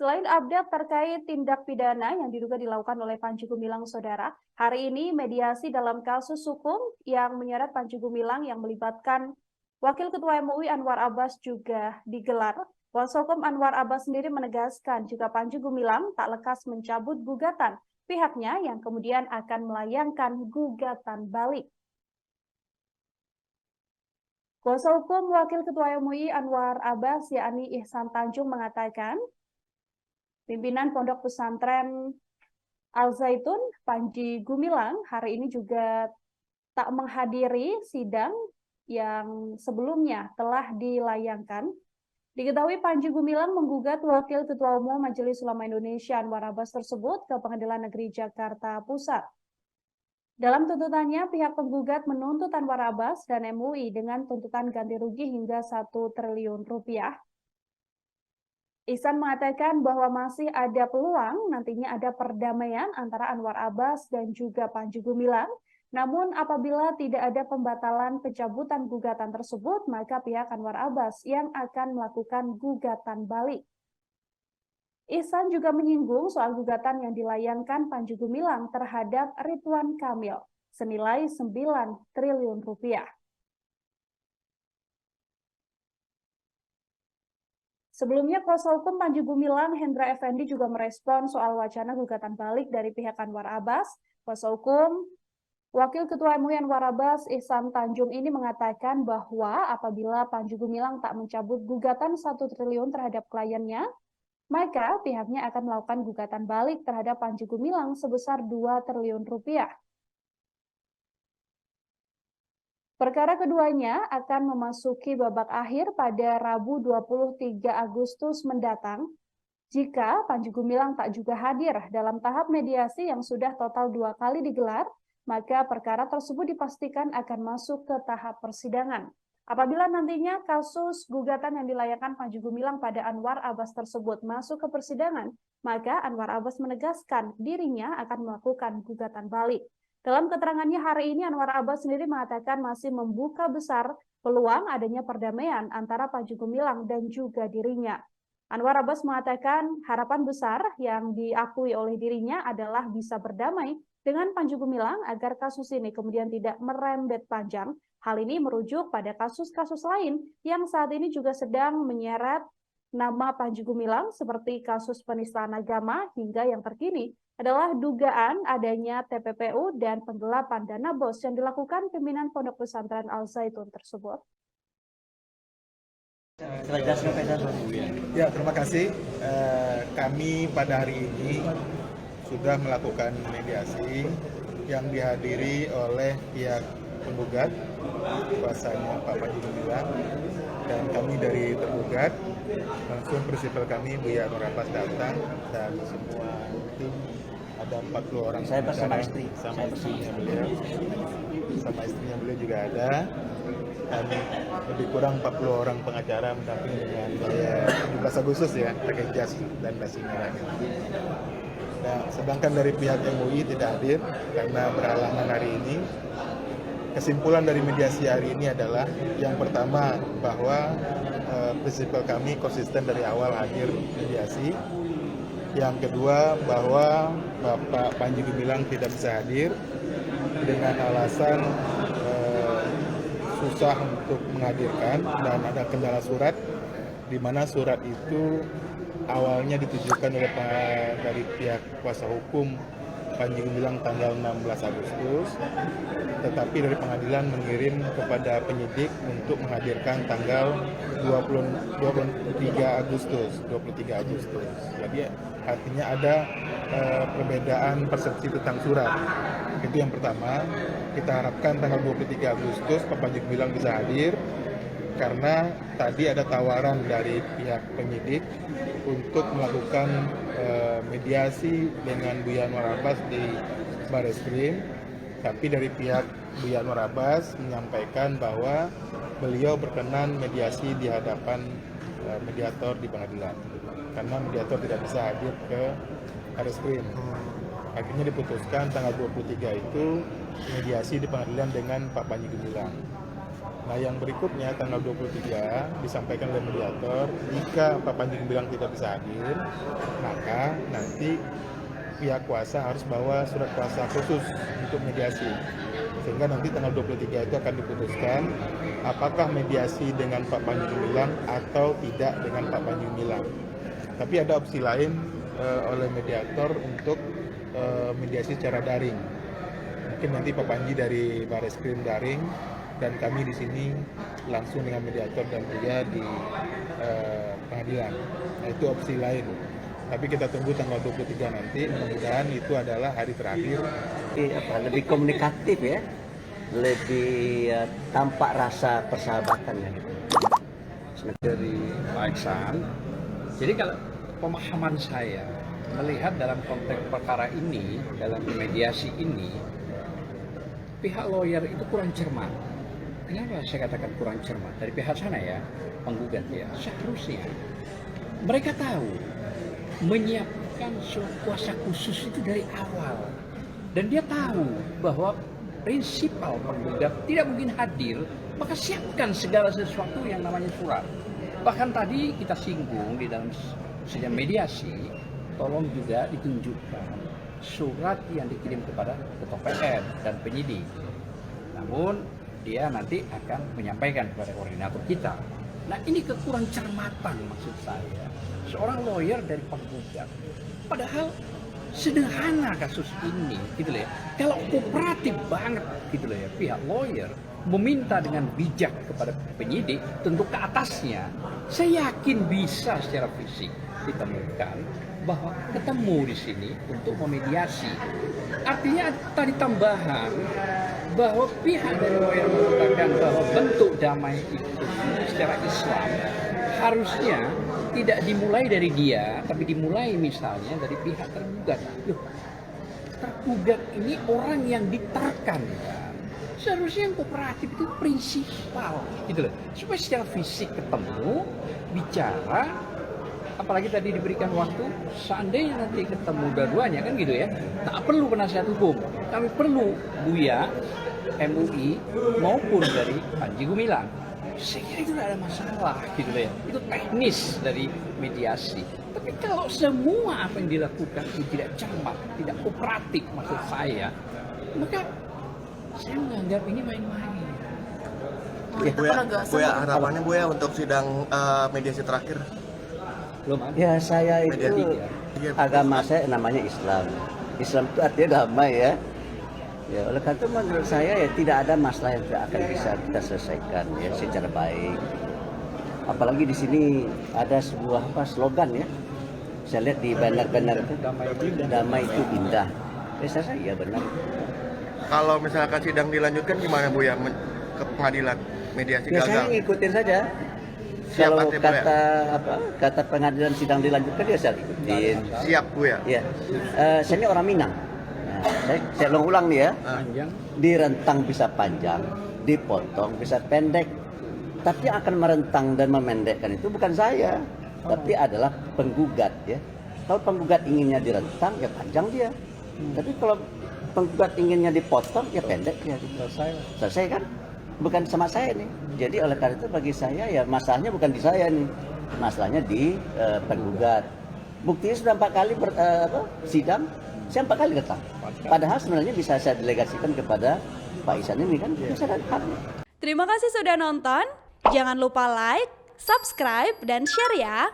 Selain update terkait tindak pidana yang diduga dilakukan oleh Panji Gumilang Saudara, hari ini mediasi dalam kasus hukum yang menyeret Panji Gumilang yang melibatkan Wakil Ketua MUI Anwar Abbas juga digelar. Kuasa hukum Anwar Abbas sendiri menegaskan jika Panji Gumilang tak lekas mencabut gugatan pihaknya yang kemudian akan melayangkan gugatan balik. Kuasa hukum Wakil Ketua MUI Anwar Abbas yakni Ihsan Tanjung mengatakan, pimpinan Pondok Pesantren Al-Zaitun, Panji Gumilang, hari ini juga tak menghadiri sidang yang sebelumnya telah dilayangkan. Diketahui Panji Gumilang menggugat Wakil Ketua Umum Majelis Ulama Indonesia Anwar Abbas tersebut ke Pengadilan Negeri Jakarta Pusat. Dalam tuntutannya, pihak penggugat menuntut Anwar Abbas dan MUI dengan tuntutan ganti rugi hingga 1 triliun rupiah. Ihsan mengatakan bahwa masih ada peluang nantinya ada perdamaian antara Anwar Abbas dan juga Panji Gumilang. Namun apabila tidak ada pembatalan pencabutan gugatan tersebut, maka pihak Anwar Abbas yang akan melakukan gugatan balik. Ihsan juga menyinggung soal gugatan yang dilayangkan Panji Gumilang terhadap Ridwan Kamil senilai 9 triliun rupiah. Sebelumnya, kuasa hukum Panji Gumilang Hendra Effendi juga merespon soal wacana gugatan balik dari pihak Anwar Abbas. Kuasa hukum Wakil Ketua MUI Anwar Abbas Ihsan Tanjung ini mengatakan bahwa apabila Panji Gumilang tak mencabut gugatan 1 triliun terhadap kliennya, maka pihaknya akan melakukan gugatan balik terhadap Panji Gumilang sebesar 2 triliun rupiah. Perkara keduanya akan memasuki babak akhir pada Rabu 23 Agustus mendatang jika Panji Gumilang tak juga hadir dalam tahap mediasi yang sudah total 2 kali digelar, maka perkara tersebut dipastikan akan masuk ke tahap persidangan. Apabila nantinya kasus gugatan yang dilayangkan Panji Gumilang pada Anwar Abbas tersebut masuk ke persidangan, maka Anwar Abbas menegaskan dirinya akan melakukan gugatan balik. Dalam keterangannya hari ini, Anwar Abbas sendiri mengatakan masih membuka besar peluang adanya perdamaian antara Panji Gumilang dan juga dirinya. Anwar Abbas mengatakan harapan besar yang diakui oleh dirinya adalah bisa berdamai dengan Panji Gumilang agar kasus ini kemudian tidak merembet panjang. Hal ini merujuk pada kasus-kasus lain yang saat ini juga sedang menyeret nama Panji Gumilang seperti kasus penistaan agama hingga yang terkini adalah dugaan adanya TPPU dan penggelapan dana BOS yang dilakukan pimpinan Pondok Pesantren Al-Zaitun tersebut. Ya, terima kasih. Kami pada hari ini sudah melakukan mediasi yang dihadiri oleh pihak penggugat, kuasanya Pak Panji Gumilang, dan kami dari tergugat, langsung prinsipal kami Buya Anwar Abbas datang dan semua tim ada 40 orang. Saya bersama istri, sama istrinya beliau juga ada, dan lebih kurang 40 orang pengacara mendampingi dengan biaya 17 Agustus ya, pakai jas dan dasi merah. Nah, sedangkan dari pihak MUI tidak hadir karena berhalangan hari ini. Kesimpulan dari mediasi hari ini adalah yang pertama bahwa prinsipal kami konsisten dari awal hadir mediasi. Yang kedua bahwa Bapak Panji Gumilang tidak bisa hadir dengan alasan susah untuk menghadirkan dan ada kendala surat, di mana surat itu awalnya ditujukan oleh dari pihak kuasa hukum Panji Gumilang tanggal 16 Agustus, tetapi dari pengadilan mengirim kepada penyidik untuk menghadirkan tanggal 23 Agustus. Jadi artinya ada perbedaan persepsi tentang surat. Itu yang pertama. Kita harapkan tanggal 23 Agustus Pak Panji Gumilang bisa hadir, karena tadi ada tawaran dari pihak penyidik untuk melakukan mediasi dengan Buya Anwar Abbas di Barreskrim, tapi dari pihak Buya Anwar Abbas menyampaikan bahwa beliau berkenan mediasi di hadapan mediator di pengadilan, karena mediator tidak bisa hadir ke Barreskrim. Akhirnya diputuskan tanggal 23 itu mediasi di pengadilan dengan Pak Panji Gumilang. Nah, yang berikutnya tanggal 23 disampaikan oleh mediator, jika Pak Panji Gumilang tidak bisa hadir, maka nanti pihak kuasa harus bawa surat kuasa khusus untuk mediasi. Sehingga nanti tanggal 23 itu akan diputuskan apakah mediasi dengan Pak Panji Gumilang atau tidak dengan Pak Panji Gumilang. Tapi ada opsi lain oleh mediator untuk mediasi secara daring. Mungkin nanti Pak Panji dari Bareskrim daring, dan kami di sini langsung dengan mediator dan dia di pengadilan. Nah, itu opsi lain. Tapi kita tunggu tanggal 23 nanti, mudah-mudahan itu adalah hari terakhir. Lebih komunikatif ya, lebih tampak rasa persahabatannya gitu. Dari Pak Iksan, jadi kalau pemahaman saya melihat dalam konteks perkara ini, dalam mediasi ini, pihak lawyer itu kurang cermat. Kenapa saya katakan kurang cermat? Dari pihak sana ya, penggugat ya, seharusnya mereka tahu menyiapkan surat kuasa khusus itu dari awal. Dan dia tahu bahwa prinsipal penggugat tidak mungkin hadir, maka siapkan segala sesuatu yang namanya surat. Bahkan tadi kita singgung di dalam sidang mediasi, tolong juga ditunjukkan surat yang dikirim kepada ketua PN dan penyidik. Namun dia nanti akan menyampaikan kepada koordinator kita. Nah, ini kekurang cermatan maksud saya. Seorang lawyer dari penggugat. Padahal sederhana kasus ini, gitu loh ya. Kalau kooperatif banget, gitu loh ya, pihak lawyer meminta dengan bijak kepada penyidik, tentu ke atasnya, saya yakin bisa secara fisik ditemukan bahwa ketemu di sini untuk memediasi. Artinya tadi tambahan bahwa pihak dari lawyer mengatakan bahwa bentuk damai itu secara Islam harusnya tidak dimulai dari dia, tapi dimulai misalnya dari pihak tergugat. Loh, tergugat ini orang yang diterkan, kan? Seharusnya yang kooperatif itu prinsipal, gitu loh. Supaya secara fisik ketemu, bicara, apalagi tadi diberikan waktu, seandainya nanti ketemu dua-duanya kan gitu ya, tak perlu penasihat hukum, kami perlu Buya, MUI maupun dari Panji Gumilang. Saya kira itu tidak ada masalah gitu ya, itu teknis dari mediasi. Tapi kalau semua apa yang dilakukan itu tidak cermat, tidak kooperatif maksud saya, maka saya menganggap ini main-main. Buya, harapannya Buya untuk sidang mediasi terakhir? Belum ada. Ya saya itu agama saya namanya Islam. Islam itu artinya damai ya. Ya, oleh karena itu menurut saya ya tidak ada masalah yang tidak akan bisa kita selesaikan ya secara baik. Apalagi di sini ada sebuah slogan ya. Saya lihat di banner-banner itu damai itu indah. Ya saya iya benar. Kalau misalkan sidang dilanjutkan gimana Buya ke pengadilan mediasi Ya gagal? saya ngikutin saja. Siap, Kalau Buya? kata pengadilan sidang dilanjutkan ya saya ikutin. Siap Buya. Ya, saya ini orang Minang. Nah, saya ulang nih ya. Direntang bisa panjang, dipotong bisa pendek. Tapi yang akan merentang dan memendekkan itu bukan saya, tapi adalah penggugat ya. Kalau penggugat inginnya direntang ya panjang dia. Tapi kalau penggugat inginnya dipotong ya pendek ya. Selesai kan? Bukan sama saya nih. Jadi oleh karena itu bagi saya ya masalahnya bukan di saya nih. Masalahnya di penggugat. Buktinya sudah 4 kali sidang, saya 4 kali datang. Padahal sebenarnya bisa saya delegasikan kepada Pak Ihsan ini kan. Bisa datang. Terima kasih sudah nonton. Jangan lupa like, subscribe, dan share ya.